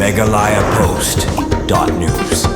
MeghalayaPost.news.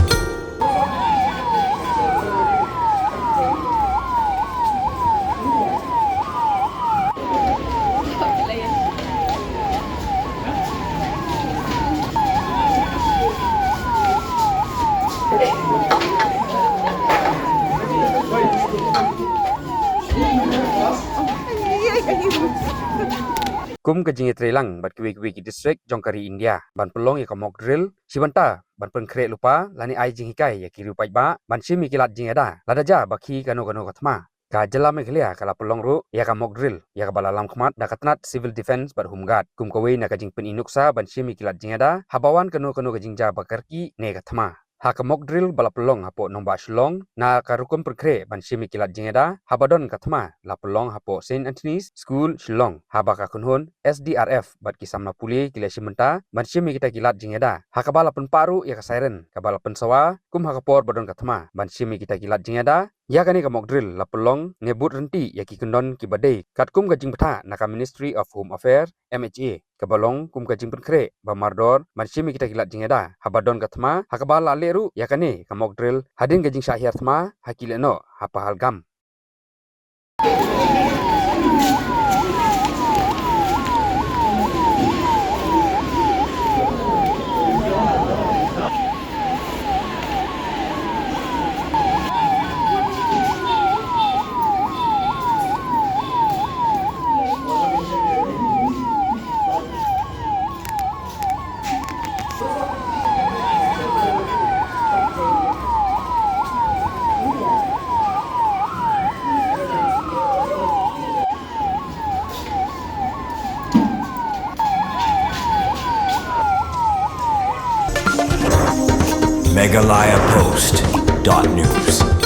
Kum ke Jingpynkhreh lang bat kiwi distrik Jongkari India ban pelong ya mock drill sibanta ban Pengkhreh lupa lani ai jinghikai ya kiri upai ba ban simi kilat jingada ladaja bakhi kano kathma ka jela Meghalaya kala pelong ru ya mock drill ya balalam khmat da katnat civil defense bat humgat kum kawe na ka jingpen inuksa ban simi kilat jingada habawan kano ka jingja bakarki ne kathma ha ka mock drill bala pelong hapo nomba shillong na karukum Pengkhreh ban simi kilat jingada habadon kathma la pelong hapo Saint Anthony's School Shillong habaka kunhun SDRF bat kisamna puli kila simenta ban simi kita kilat jingada hakabala pen paru ya ka siren kabala pen sawa kum hakapor badon kathma ban simi kita kilat jingada ya kani ka mock drill la pelong ngebut renti ya ki kundon ki badai kat kum ka jingpatha na ka Ministry of Home Affairs MHA kabalong kum ka Jingpynkhreh ba mardor ban simi kita kilat jingada habadon kathma hakabala leru ya kani ka mock drill hadin ka jing syahir thma hakileno hapa halgam MeghalayaPost.news.